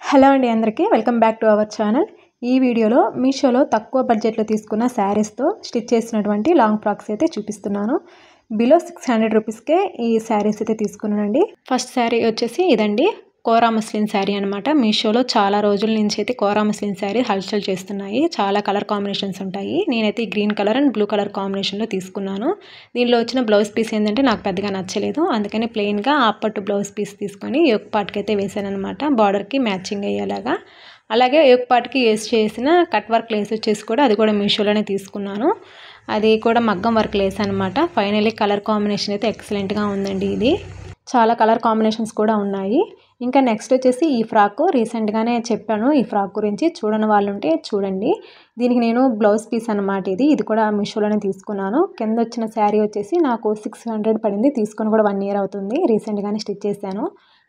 Hello అండి అందరికీ welcome back to our channel. ఈ వీడియోలో మీషోలో తక్కువ బడ్జెట్లో తీసుకున్న శారీస్తో స్టిచ్ చేసినటువంటి లాంగ్ ఫ్రాక్స్ అయితే చూపిస్తున్నాను. బిలో 600 రూపీస్కే ఈ శారీస్ అయితే తీసుకున్నానండి. ఫస్ట్ శారీ వచ్చేసి ఇదండి, కోరా మస్లిన్ శారీ అనమాట. మీషోలో చాలా రోజుల నుంచి అయితే కోరా మస్లిన్ శారీ హల్చల్ చేస్తున్నాయి. చాలా కలర్ కాంబినేషన్స్ ఉంటాయి. నేనైతే ఈ green colour and blue colour కాంబినేషన్లో తీసుకున్నాను. దీనిలో వచ్చిన బ్లౌజ్ పీస్ ఏంటంటే నాకు పెద్దగా నచ్చలేదు. అందుకని ప్లెయిన్గా ఆపట్టు బ్లౌజ్ పీస్ తీసుకొని యోక్ పార్ట్కి అయితే వేసాను అనమాట, బార్డర్కి మ్యాచింగ్ అయ్యేలాగా. అలాగే యోక్ పార్ట్కి యూస్ చేసిన కట్ వర్క్ లేస్ వచ్చేసి కూడా అది కూడా మీషోలోనే తీసుకున్నాను. అది కూడా మగ్గం వర్క్ లేస్ అనమాట. ఫైనల్లీ కలర్ కాంబినేషన్ అయితే ఎక్సలెంట్గా ఉందండి. ఇది చాలా కలర్ కాంబినేషన్స్ కూడా ఉన్నాయి. ఇంకా నెక్స్ట్ వచ్చేసి ఈ ఫ్రాక్ రీసెంట్గానే చెప్పాను. ఈ ఫ్రాక్ గురించి చూడని వాళ్ళు ఉంటే చూడండి. దీనికి నేను బ్లౌజ్ పీస్ అనమాట. ఇది కూడా మీషోలోనే తీసుకున్నాను. కింద వచ్చిన శారీ వచ్చేసి నాకు 600 పడింది. తీసుకొని కూడా 1 year అవుతుంది. రీసెంట్గానే స్టిచ్ చేశాను.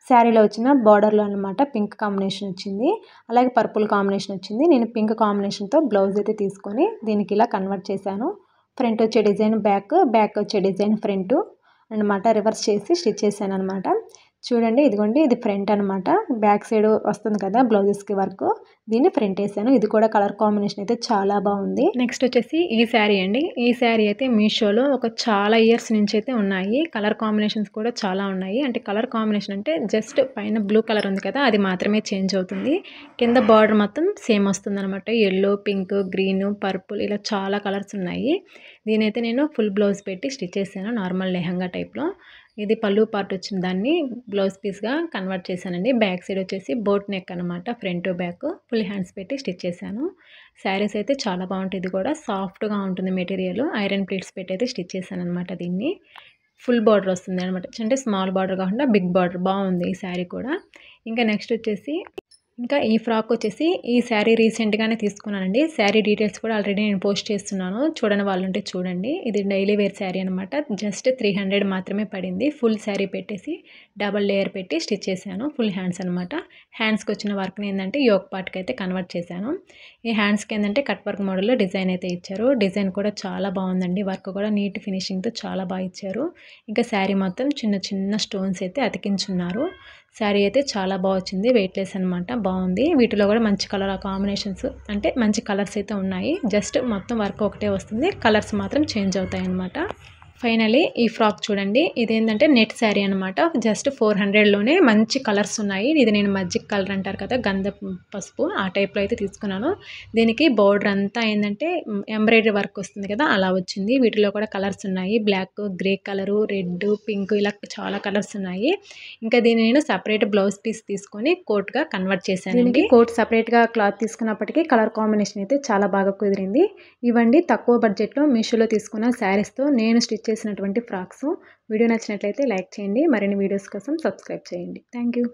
శారీలో వచ్చిన బార్డర్లో అనమాట పింక్ కాంబినేషన్ వచ్చింది, అలాగే పర్పుల్ కాంబినేషన్ వచ్చింది. నేను పింక్ కాంబినేషన్తో బ్లౌజ్ అయితే తీసుకొని దీనికి ఇలా కన్వర్ట్ చేశాను. ఫ్రంట్ వచ్చే డిజైన్ బ్యాక్, బ్యాక్ వచ్చే డిజైన్ ఫ్రంట్ అనమాట. రివర్స్ చేసి స్టిచ్ చేశాను అనమాట. చూడండి, ఇదిగోండి, ఇది ఫ్రంట్ అనమాట. బ్యాక్ సైడ్ వస్తుంది కదా బ్లౌజెస్కి వర్క్, దీన్ని ఫ్రంట్ వేసాను. ఇది కూడా కలర్ కాంబినేషన్ అయితే చాలా బాగుంది. నెక్స్ట్ వచ్చేసి ఈ శారీ అండి. ఈ శారీ అయితే మీషోలో ఒక చాలా ఇయర్స్ నుంచి అయితే ఉన్నాయి. కలర్ కాంబినేషన్స్ కూడా చాలా ఉన్నాయి. అంటే కలర్ కాంబినేషన్ అంటే జస్ట్ పైన బ్లూ కలర్ ఉంది కదా, అది మాత్రమే చేంజ్ అవుతుంది. కింద బార్డర్ మొత్తం సేమ్ వస్తుంది అనమాట. ఎల్లో, పింక్, గ్రీన్, పర్పుల్ ఇలా చాలా కలర్స్ ఉన్నాయి. దీనైతే నేను ఫుల్ బ్లౌజ్ పెట్టి స్టిచ్ చేశాను, నార్మల్ లెహంగా టైప్లో. ఇది పళ్ళు పార్ట్ వచ్చిన దాన్ని బ్లౌజ్ పీస్గా కన్వర్ట్ చేశానండి. బ్యాక్ సైడ్ వచ్చేసి బోట్ నెక్ అనమాట. ఫ్రంట్ బ్యాక్ ఫుల్ హ్యాండ్స్ పెట్టి స్టిచ్ చేశాను. శారీస్ అయితే చాలా బాగుంటుంది. ఇది కూడా సాఫ్ట్గా ఉంటుంది మెటీరియల్. ఐరన్ ప్లీట్స్ పెట్టి అయితే స్టిచ్ చేశాను అనమాట. దీన్ని ఫుల్ బార్డర్ వస్తుంది అనమాట. అంటే స్మాల్ బార్డర్ కాకుండా బిగ్ బార్డర్. బాగుంది ఈ శారీ కూడా. ఇంకా నెక్స్ట్ వచ్చేసి ఈ ఫ్రాక్ వచ్చేసి ఈ శారీ రీసెంట్గానే తీసుకున్నానండి. శారీ డీటెయిల్స్ కూడా ఆల్రెడీ నేను పోస్ట్ చేస్తున్నాను, చూడని వాళ్ళు ఉంటే చూడండి. ఇది డైలీ వేర్ శారీ అనమాట. జస్ట్ 300 మాత్రమే పడింది. ఫుల్ శారీ పెట్టేసి డబల్ లేయర్ పెట్టి స్టిచ్ చేశాను. ఫుల్ హ్యాండ్స్ అనమాట. హ్యాండ్స్కి వచ్చిన వర్క్ని ఏంటంటే యోక్ పార్ట్కి అయితే కన్వర్ట్ చేశాను. ఈ హ్యాండ్స్కి ఏంటంటే కట్ వర్క్ మోడల్లో డిజైన్ అయితే ఇచ్చారు. డిజైన్ కూడా చాలా బాగుందండి. వర్క్ కూడా నీట్ ఫినిషింగ్తో చాలా బాగా ఇచ్చారు. ఇంకా శారీ మొత్తం చిన్న చిన్న స్టోన్స్ అయితే అతికించున్నారు. శారీ అయితే చాలా బాగా వచ్చింది. వెయిట్లెస్ అనమాట. బాగుంది. వీటిలో కూడా మంచి కలర్ కాంబినేషన్స్, అంటే మంచి కలర్స్ అయితే ఉన్నాయి. జస్ట్ మొత్తం వర్క్ ఒకటే వస్తుంది, కలర్స్ మాత్రం చేంజ్ అవుతాయి అనమాట. ఫైనలీ ఈ ఫ్రాక్ చూడండి. ఇదేంటంటే నెట్ శారీ అనమాట. జస్ట్ 400లోనే మంచి కలర్స్ ఉన్నాయి. ఇది నేను మజ్జిగ్ కలర్ అంటారు కదా, గంధ పసుపు, ఆ టైప్లో అయితే తీసుకున్నాను. దీనికి బోర్డర్ అంతా ఏంటంటే ఎంబ్రాయిడరీ వర్క్ వస్తుంది కదా, అలా వచ్చింది. వీటిలో కూడా కలర్స్ ఉన్నాయి. Black, grey colour, red, pink ఇలా చాలా కలర్స్ ఉన్నాయి. ఇంకా దీన్ని నేను సపరేట్ బ్లౌజ్ పీస్ తీసుకొని కోట్గా కన్వర్ట్ చేశాను. దీనికి కోట్ సపరేట్గా క్లాత్ తీసుకున్నప్పటికీ కలర్ కాంబినేషన్ అయితే చాలా బాగా కుదిరింది. ఇవ్వండి తక్కువ బడ్జెట్లో మీషోలో తీసుకున్న శారీస్తో నేను స్టిచ్ చేసినటువంటి ఫ్రాక్స్. వీడియో నచ్చినట్లయితే లైక్ చేయండి. మరిన్ని వీడియోస్ కోసం సబ్స్క్రైబ్ చేయండి. Thank you.